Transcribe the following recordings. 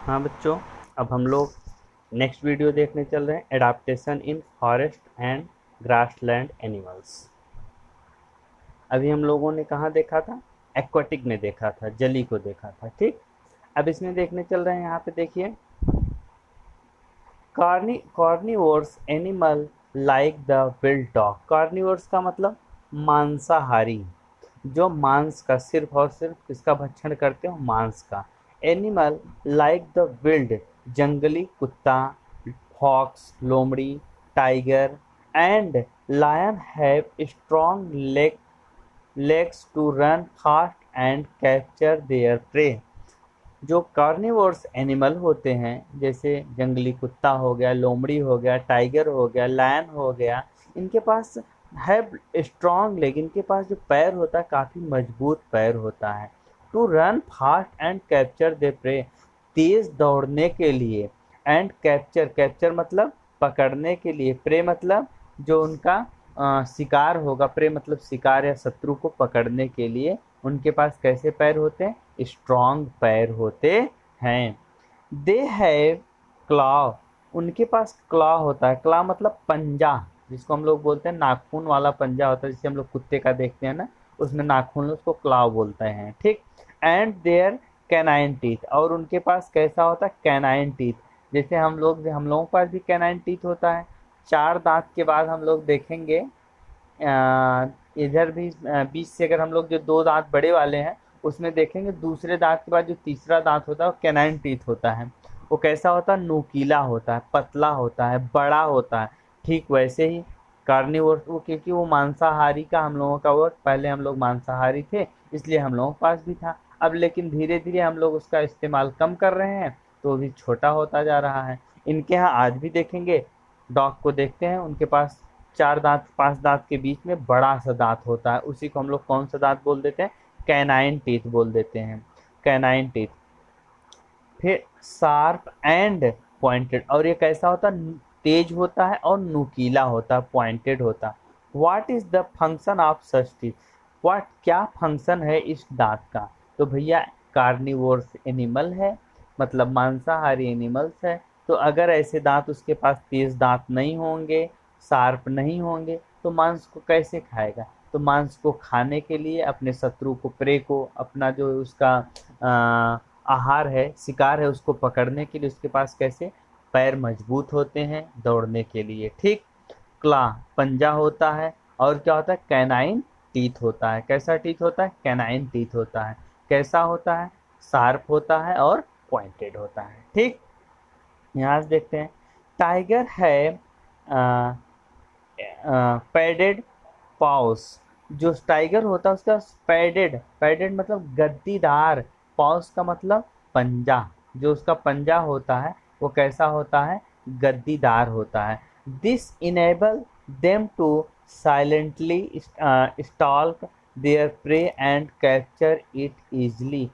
हाँ बच्चों, अब हम लोग नेक्स्ट वीडियो देखने चल रहे हैं, adaptation in forest and grassland animals. अभी हम लोगों ने कहाँ देखा था? एक्वाटिक में देखा था, जली को देखा था। ठीक, अब इसमें देखने चल रहे हैं। यहाँ पे देखिए, carnivores animal like the wild dog. Carnivores का मतलब मांसाहारी, जो मांस का सिर्फ और सिर्फ किसका भक्षण करते हो? मांस का। एनिमल लाइक द विल्ड, जंगली कुत्ता, फॉक्स, लोमड़ी, tiger and lion have strong legs to run fast and capture their prey. जो कार्निवोर्स एनिमल होते हैं, जैसे जंगली कुत्ता हो गया, लोमड़ी हो गया, टाइगर हो गया, लायन हो गया, इनके पास है स्ट्रॉन्ग लेग। इनके पास जो पैर होता है काफ़ी मजबूत पैर होता है। To run fast and capture the prey, तेज दौड़ने के लिए। एंड कैप्चर, कैप्चर मतलब पकड़ने के लिए। प्रे मतलब जो उनका शिकार होगा। प्रे मतलब शिकार या शत्रु को पकड़ने के लिए उनके पास कैसे पैर होते हैं? स्ट्रॉन्ग पैर होते हैं। दे हैव क्लॉ, उनके पास क्लॉ होता है। क्लॉ मतलब पंजा, जिसको हम लोग बोलते हैं नाखून वाला पंजा होता है, जिसे हम लोग कुत्ते का देखते हैं ना, उसमें नाखून, उसको क्लॉ बोलते हैं। ठीक, एंड देयर कैनाइन टीथ, और उनके पास कैसा होता है? Canine teeth. जैसे हम लोगों के पास भी कैनाइन टीथ होता है। चार दांत के बाद हम लोग देखेंगे, इधर भी बीच से अगर हम लोग जो दो दांत बड़े वाले हैं उसमें देखेंगे, दूसरे दांत के बाद जो तीसरा दांत होता है वो कैनाइन टीथ होता है। वो कैसा होता है? नुकीला होता है, पतला होता है, बड़ा होता है। ठीक वैसे ही कार्निवोर, वो क्योंकि वो मांसाहारी का हम लोगों का, वो पहले हम लोग मांसाहारी थे इसलिए हम लोगों के पास भी था। अब लेकिन धीरे धीरे हम लोग उसका इस्तेमाल कम कर रहे हैं तो वो भी छोटा होता जा रहा है। इनके यहाँ आज भी देखेंगे, डॉग को देखते हैं, उनके पास चार दांत पांच दांत के बीच में बड़ा सा दांत होता है, उसी को हम लोग कौन सा दांत बोल देते हैं? कैनाइन टीथ बोल देते हैं। Canine teeth. फिर शार्प एंड पॉइंटेड, और ये कैसा होता है? तेज होता है और नुकीला होता है, पॉइंटेड होता है। What is the function of such teeth, what क्या फंक्शन है इस दांत का? तो भैया कार्निवोर्स एनिमल है, मतलब मांसाहारी एनिमल्स है। तो अगर ऐसे दांत उसके पास तेज दांत नहीं होंगे, शार्प नहीं होंगे, तो मांस को कैसे खाएगा? तो मांस को खाने के लिए, अपने शत्रु को, प्रे को, अपना जो उसका आहार है, शिकार है, उसको पकड़ने के लिए उसके पास कैसे पैर मजबूत होते हैं दौड़ने के लिए। ठीक, क्ला पंजा होता है, और क्या होता है? कैनाइन टीथ होता है। कैसा टीथ होता है? कैनाइन टीथ होता है। कैसा होता है? शार्प होता है और पॉइंटेड होता है। ठीक, यहाँ से देखते हैं, टाइगर है पैडेड पाउस। जो टाइगर होता है उसका पैडेड, पैडेड मतलब गद्दीदार, पाउस का मतलब पंजा। जो उसका पंजा होता है वो कैसा होता है? गद्दीदार होता है। This enable them to silently stalk their prey and capture it easily.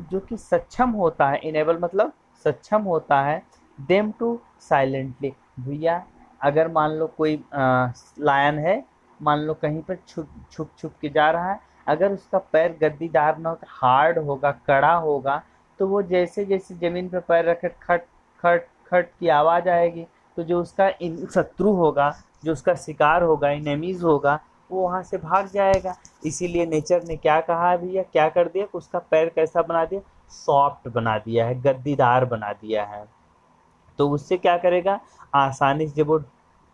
जो कि सक्षम होता है, इनेबल मतलब सक्षम होता है, देम टू साइलेंटली। भैया अगर मान लो कोई लायन है, मान लो कहीं पर छुप छुप छुप के जा रहा है, अगर उसका पैर गद्दीदार ना हो, हार्ड होगा, कड़ा होगा, तो वो जैसे जैसे जमीन पर पैर रखे खट खट खट की आवाज़ आएगी, तो जो उसका शत्रु होगा, जो उसका शिकार होगा, इनेमीज होगा, वो वहाँ से भाग जाएगा। इसीलिए नेचर ने क्या कहा है भैया, क्या कर दिया? उसका पैर कैसा बना दिया? सॉफ्ट बना दिया है, गद्दीदार बना दिया है। तो उससे क्या करेगा? आसानी से जब वो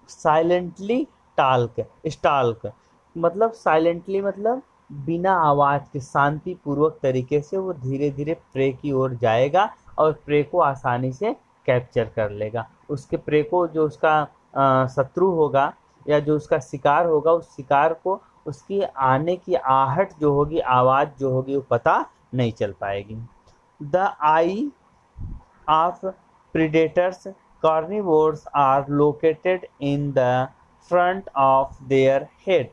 साइलेंटली टाल्क स्टाल्क, मतलब साइलेंटली मतलब बिना आवाज के शांति पूर्वक तरीके से वो धीरे धीरे प्रे की ओर जाएगा और प्रे को आसानी से कैप्चर कर लेगा। उसके प्रे को, जो उसका शत्रु होगा या जो उसका शिकार होगा, उस शिकार को उसकी आने की आहट जो होगी, आवाज जो होगी, वो पता नहीं चल पाएगी। The I of predators, carnivores are located in the front of their head।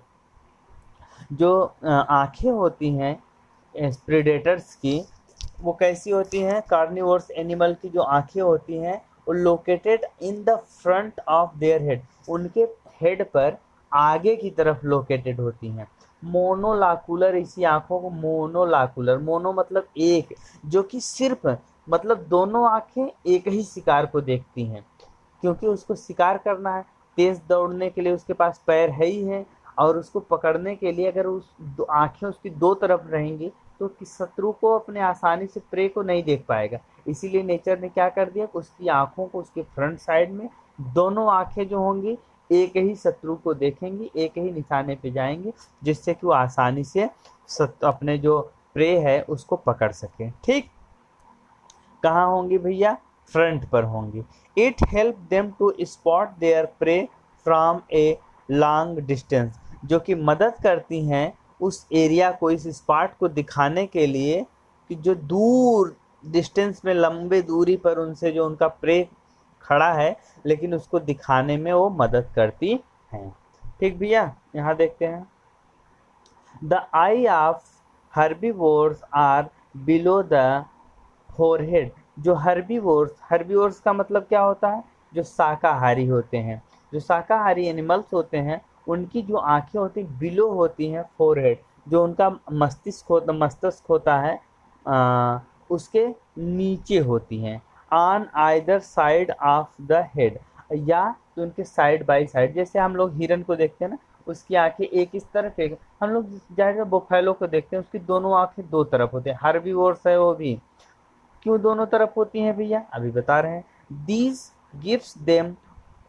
जो आँखें होती हैं प्रेडेटर्स की, वो कैसी होती हैं? कार्निवोर्स एनिमल की जो आँखें होती हैं वो located in the front of their head, उनके हेड पर आगे की तरफ लोकेटेड होती हैं। मोनोलाकुलर, इसी आँखों को मोनोलाकुलर, मोनो मतलब एक, जो कि सिर्फ मतलब दोनों आंखें एक ही शिकार को देखती हैं, क्योंकि उसको शिकार करना है। तेज दौड़ने के लिए उसके पास पैर है ही है, और उसको पकड़ने के लिए अगर उस आंखें उसकी दो तरफ रहेंगी तो शत्रु को अपने आसानी से प्रे को नहीं देख पाएगा। इसीलिए नेचर ने क्या कर दिया, उसकी आंखों को उसके फ्रंट साइड में दोनों आंखें जो होंगी एक ही शत्रु को देखेंगी, एक ही निशाने पे जाएंगी, जिससे कि वो आसानी से अपने जो प्रे है उसको पकड़ सके। ठीक, कहाँ होंगी भैया, फ्रंट पर होंगी। It help them to spot their prey from a long distance, जो कि मदद करती हैं उस एरिया को, इस स्पॉट को दिखाने के लिए कि जो दूर डिस्टेंस में, लंबे दूरी पर उनसे जो उनका प्रे खड़ा है, लेकिन उसको दिखाने में वो मदद करती हैं। ठीक भैया, यहाँ देखते हैं। The eye of herbivores are below the forehead. जो हर्बीवोर्स का मतलब क्या होता है, जो शाकाहारी होते हैं, जो शाकाहारी एनिमल्स होते हैं, उनकी जो आंखें होती हैं बिलो होती हैं फोरहेड, जो उनका मस्तिष्क होता है उसके नीचे होती हैं। On either side of the head, या तो उनके साइड बाय साइड। जैसे हम लोग हिरन को देखते हैं ना, उसकी आंखें एक इस तरफ, एक हम लोग जाहिर बोफेलो को देखते हैं, उसकी दोनों आंखें दो तरफ होती हैं। हर्बीवोर्स है वो भी, क्यों दोनों तरफ होती हैं भैया, अभी बता रहे हैं। These gives them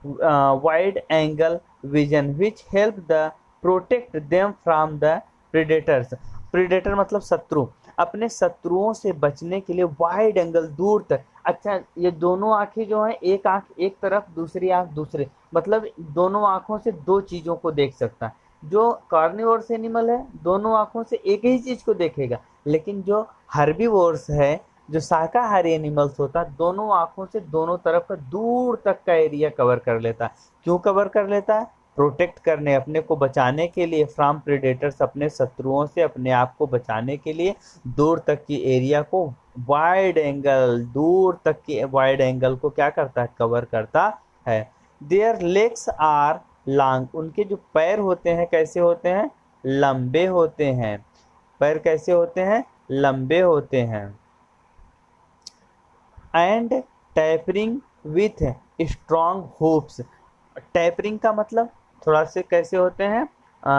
wide angle vision which help the protect them from the predators. Predator मतलब शत्रु, अपने शत्रुओं से बचने के लिए वाइड एंगल, दूर तक। अच्छा, ये दोनों आंखें जो हैं, एक आंख एक तरफ, दूसरी आंख दूसरे, मतलब दोनों आंखों से दो चीजों को देख सकता है। जो कार्निवोरस एनिमल है दोनों आंखों से एक ही चीज को देखेगा, लेकिन जो हर्बीवोर्स है, जो शाकाहारी एनिमल्स होता है, दोनों आंखों से दोनों तरफ का दूर तक का एरिया कवर कर लेता है। क्यों कवर कर लेता है, प्रोटेक्ट करने, अपने को बचाने के लिए, फ्रॉम प्रेडेटर्स, अपने शत्रुओं से अपने आप को बचाने के लिए दूर तक की एरिया को वाइड एंगल, दूर तक की वाइड एंगल को क्या करता है, कवर करता है। देयर लेग्स आर लॉन्ग, उनके जो पैर होते हैं कैसे होते हैं, लंबे होते हैं। पैर कैसे होते हैं, लंबे होते हैं। And tapering with strong hoops. Tapering का मतलब थोड़ा से कैसे होते हैं,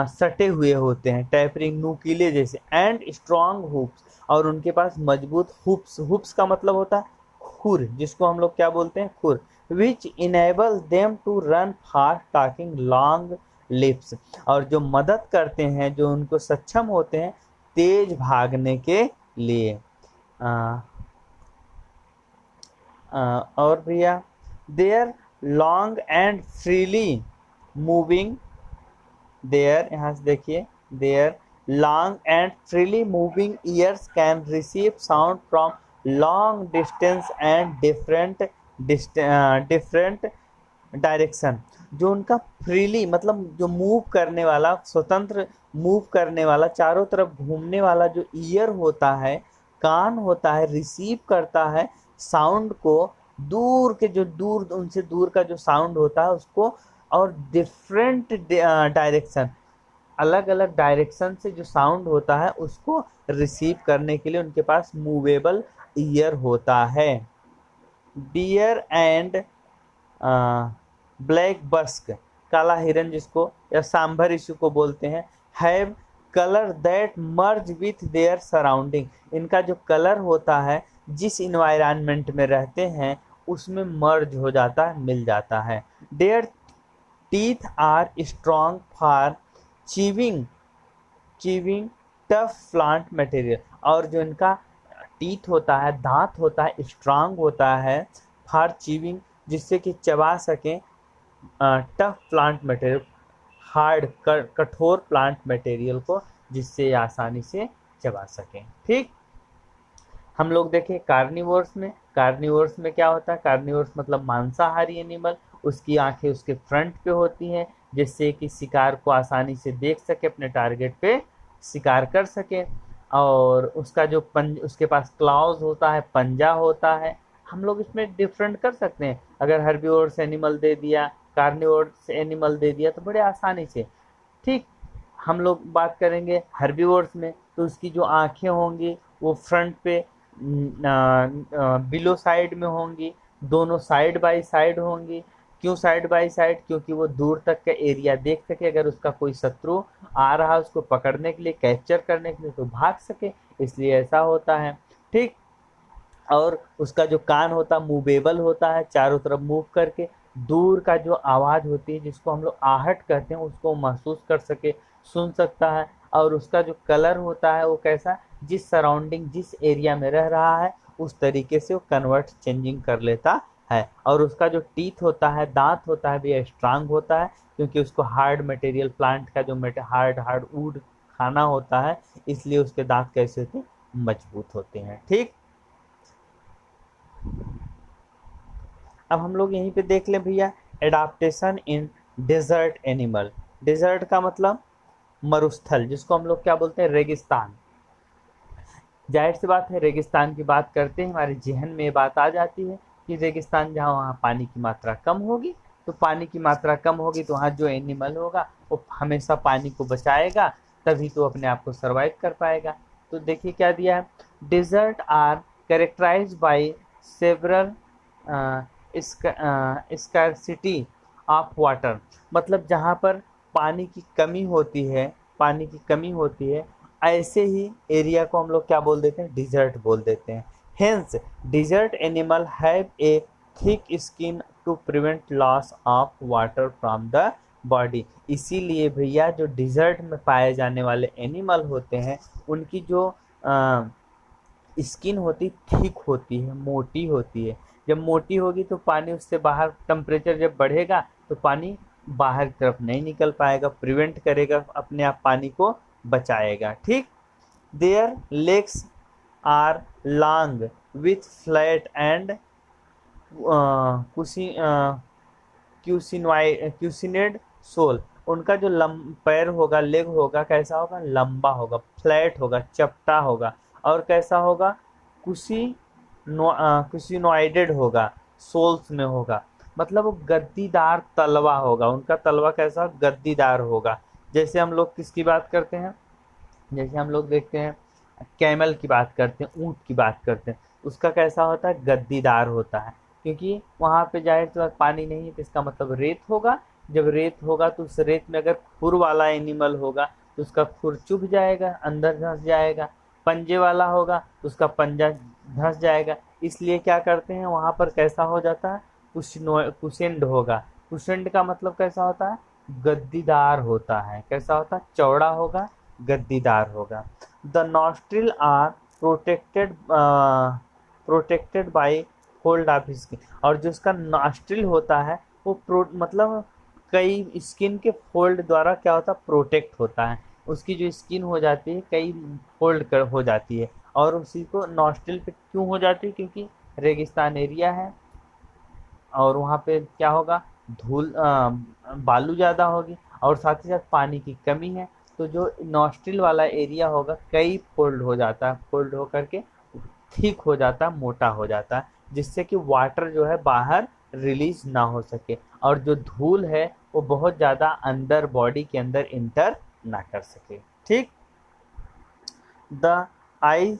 सटे हुए होते हैं, टैपरिंग नुकीले जैसे। एंड स्ट्रॉन्ग हुप्स, और उनके पास मजबूत हुप्स। हुप्स का मतलब होता है खुर, जिसको हम लोग क्या बोलते हैं, खुर। Which enable them to run fast taking long leaps, और जो मदद करते हैं, जो उनको सक्षम होते हैं तेज भागने के लिए। और भैया, their long and freely moving, their, यहाँ से देखिए, their long and freely moving ears can receive sound from long distance and different direction. जो उनका फ्रीली मतलब जो मूव करने वाला, स्वतंत्र मूव करने वाला, चारों तरफ घूमने वाला जो ईयर होता है, कान होता है, रिसीव करता है साउंड को, दूर के जो दूर, उनसे दूर का जो साउंड होता है उसको, और डिफरेंट डायरेक्शन, अलग अलग डायरेक्शन से जो साउंड होता है उसको रिसीव करने के लिए उनके पास मूवेबल ईयर होता है। डियर एंड ब्लैक बस्क, काला हिरन जिसको, या सांभर इशू को बोलते हैं, have colour that merge with their surrounding. इनका जो कलर होता है, जिस इन्वायरमेंट में रहते हैं उसमें मर्ज हो जाता है, मिल जाता है। Their teeth are strong for chewing chewing tough plant material, और जो इनका टीथ होता है, दांत होता है, स्ट्रांग होता है फॉर चीविंग, जिससे कि चबा सकें टफ प्लांट मटेरियल, हार्ड कठोर प्लांट मटेरियल को, जिससे आसानी से चबा सकें। ठीक, हम लोग देखें कार्निवोर्स में क्या होता है, कार्निवोर्स मतलब मांसाहारी एनिमल, उसकी आंखें उसके फ्रंट पे होती हैं, जिससे कि शिकार को आसानी से देख सके, अपने टारगेट पे शिकार कर सके। और उसका जो उसके पास क्लाउज होता है, पंजा होता है। हम लोग इसमें डिफरेंट कर सकते हैं, अगर हर्बीवोर्स एनिमल दे दिया, कार्निवोर्स एनिमल दे दिया, तो बड़े आसानी से। ठीक, हम लोग बात करेंगे हर्बीवोर्स में, तो उसकी जो आंखें होंगी वो फ्रंट पे बिलो साइड में होंगी, दोनों साइड बाय साइड होंगी। क्यों साइड बाय साइड? क्योंकि वो दूर तक का एरिया देख सके, अगर उसका कोई शत्रु आ रहा है उसको पकड़ने के लिए, कैप्चर करने के लिए, तो भाग सके, इसलिए ऐसा होता है। ठीक। और उसका जो कान होता है मूवेबल होता है, चारों तरफ मूव करके दूर का जो आवाज़ होती है जिसको हम लोग आहट कहते हैं उसको महसूस कर सके, सुन सकता है। और उसका जो कलर होता है वो कैसा, जिस सराउंडिंग जिस एरिया में रह रहा है उस तरीके से वो कन्वर्ट चेंजिंग कर लेता है। और उसका जो टीथ होता है, दांत होता है, भी स्ट्रांग होता है, क्योंकि उसको हार्ड मटेरियल प्लांट का जो हार्ड हार्ड वुड खाना होता है, इसलिए उसके दांत कैसे होते हैं, मजबूत होते हैं। ठीक। अब हम लोग यहीं पे देख लें भैया, adaptation in desert animal. Desert का मतलब मरुस्थल, जिसको हम लोग क्या बोलते हैं, रेगिस्तान। जाहिर सी बात है, रेगिस्तान की बात करते हैं हमारे जहन में ये बात आ जाती है कि रेगिस्तान जहाँ, वहाँ पानी की मात्रा कम होगी। तो पानी की मात्रा कम होगी तो वहाँ जो एनिमल होगा वो हमेशा पानी को बचाएगा, तभी तो अपने आप को सर्वाइव कर पाएगा। तो देखिए क्या दिया है, desert are characterize by several scarcity of water. मतलब जहाँ पर पानी की कमी होती है, पानी की कमी होती है, ऐसे ही एरिया को हम लोग क्या बोल देते हैं, डिजर्ट बोल देते हैं। Hence desert animal have a thick skin to prevent loss of water from the body. इसीलिए भैया जो डिजर्ट में पाए जाने वाले एनिमल होते हैं उनकी जो स्किन होती थिक होती है, मोटी होती है। जब मोटी होगी तो पानी उससे बाहर, टेम्परेचर जब बढ़ेगा तो पानी बाहर की तरफ नहीं निकल पाएगा, प्रिवेंट करेगा, अपने आप पानी को बचाएगा। ठीक। Their legs are long with flat and cushioned sole. उनका जो पैर होगा, लेग होगा, कैसा होगा, लंबा होगा, फ्लैट होगा, चपटा होगा, और कैसा होगा, कुशी कुशिनोइडेड होगा, सोल्स में होगा। मतलब वो गद्दीदार तलवा होगा, उनका तलवा कैसा, गद्दीदार होगा। जैसे हम लोग किसकी बात करते हैं, जैसे हम लोग देखते हैं कैमल की बात करते हैं, ऊँट की बात करते हैं, उसका कैसा होता है, गद्दीदार होता है। क्योंकि वहाँ पे जाहिर सी बात पानी नहीं है, तो इसका मतलब रेत होगा। जब रेत होगा तो उस रेत में अगर खुर वाला एनिमल होगा तो उसका खुर चुभ जाएगा, अंदर धंस जाएगा। पंजे वाला होगा तो उसका पंजा धंस जाएगा। इसलिए क्या करते हैं, वहाँ पर कैसा हो जाता है, कुशेंड होगा। कुशेंड का मतलब कैसा होता है, गद्दीदार होता है। कैसा होता है, चौड़ा होगा, गद्दीदार होगा। The nostril are protected protected by fold of skin. और जो उसका नॉस्ट्रिल होता है वो मतलब कई स्किन के फोल्ड द्वारा क्या होता है, प्रोटेक्ट होता है। उसकी जो स्किन हो जाती है कई फोल्ड कर हो जाती है। और उसी को नॉस्ट्रिल पे क्यों हो जाती है, क्योंकि रेगिस्तान एरिया है और वहाँ पे क्या होगा, धूल बालू ज़्यादा होगी, और साथ ही साथ पानी की कमी है। तो जो नॉस्ट्रिल वाला एरिया होगा कई फोल्ड हो जाता है, फोल्ड हो करके थिक हो जाता है, मोटा हो जाता है, जिससे कि वाटर जो है बाहर रिलीज ना हो सके, और जो धूल है वो बहुत ज़्यादा अंदर बॉडी के अंदर इंटर ना कर सके। ठीक। The eye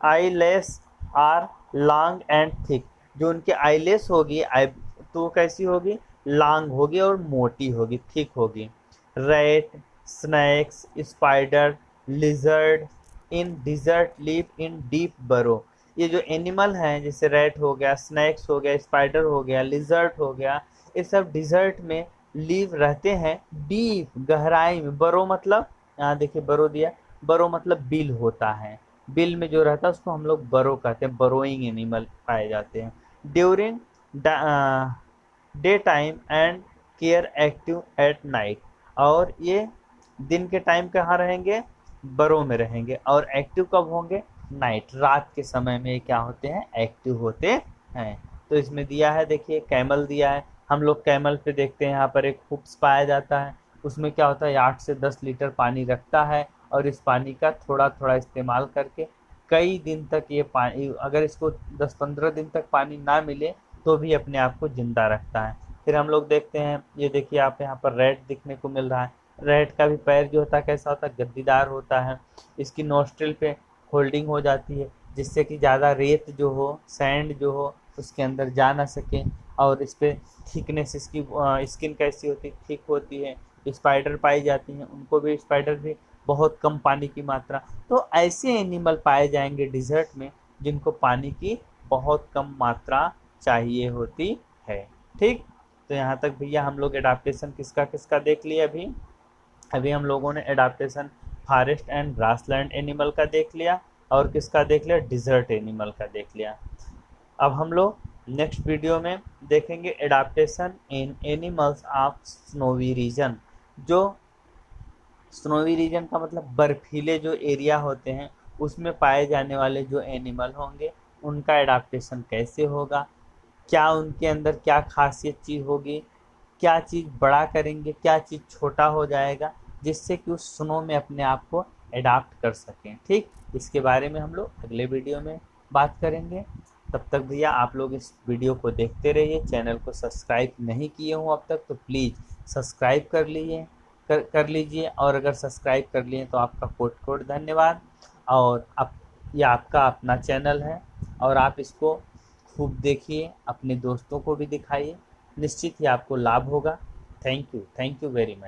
eyelashes are long and thick. जो उनकी आईलेस होगी, आई तो वो कैसी होगी, लॉन्ग होगी और मोटी होगी, थिक होगी। Rat, snakes, spider, lizard in desert live in deep burrow. ये जो एनिमल हैं, जैसे रैट हो गया, स्नैक्स हो गया, स्पाइडर हो गया, लिजर्ड हो गया, ये सब डिजर्ट में लिव रहते हैं डीप, गहराई में। बरो मतलब, यहाँ देखिए बरो दिया, बरो मतलब बिल होता है, बिल में जो रहता है उसको हम लोग बरो कहते हैं, बरोइंग एनिमल पाए जाते हैं। During day time and care active at night. और ये दिन के टाइम कहाँ रहेंगे, बरो में रहेंगे, और एक्टिव कब होंगे, नाइट, रात के समय में क्या होते हैं, एक्टिव होते हैं। तो इसमें दिया है, देखिए कैमल दिया है। हम लोग कैमल पे देखते हैं, यहाँ पर एक हुप्स पाया जाता है, उसमें क्या होता है, 8 से 10 लीटर पानी रखता है, और इस पानी का थोड़ा थोड़ा इस्तेमाल करके कई दिन तक ये पानी, अगर इसको 10-15 दिन तक पानी ना मिले तो भी अपने आप को जिंदा रखता है। फिर हम लोग देखते हैं, ये देखिए आप यहाँ पर रेड दिखने को मिल रहा है। रेड का भी पैर जो होता है कैसा होता है, गद्दीदार होता है। इसकी नोस्ट्रिल पे होल्डिंग हो जाती है, जिससे कि ज़्यादा रेत जो हो, सैंड जो हो, उसके अंदर जा ना सके। और इस पे थिकनेस, इसकी स्किन कैसी होती है, थिक होती है। स्पाइडर पाई जाती हैं, उनको भी, स्पाइडर भी बहुत कम पानी की मात्रा। तो ऐसे एनिमल पाए जाएंगे डिजर्ट में जिनको पानी की बहुत कम मात्रा चाहिए होती है। ठीक, तो यहाँ तक भैया हम लोग एडाप्टेशन किसका किसका देख लिया। अभी अभी हम लोगों ने adaptation forest and grassland animal का देख लिया, और किसका देख लिया, डिजर्ट एनिमल का देख लिया। अब हम लोग नेक्स्ट वीडियो में देखेंगे adaptation in animals of snowy region. जो स्नोवी रीजन का मतलब बर्फीले जो एरिया होते हैं उसमें पाए जाने वाले जो एनिमल होंगे उनका एडाप्टेशन कैसे होगा, क्या उनके अंदर क्या खासियत चीज़ होगी, क्या चीज़ बड़ा करेंगे, क्या चीज़ छोटा हो जाएगा, जिससे कि उस स्नो में अपने आप को एडाप्ट कर सकें। ठीक, इसके बारे में हम लोग अगले वीडियो में बात करेंगे। तब तक भैया आप लोग इस वीडियो को देखते रहिए। चैनल को सब्सक्राइब नहीं किए हों अब तक तो प्लीज़ सब्सक्राइब कर लीजिए, और अगर सब्सक्राइब कर लिए तो आपका कोट कोट धन्यवाद। और आप, ये आपका अपना चैनल है और आप इसको खूब देखिए, अपने दोस्तों को भी दिखाइए, निश्चित ही आपको लाभ होगा। Thank you very much.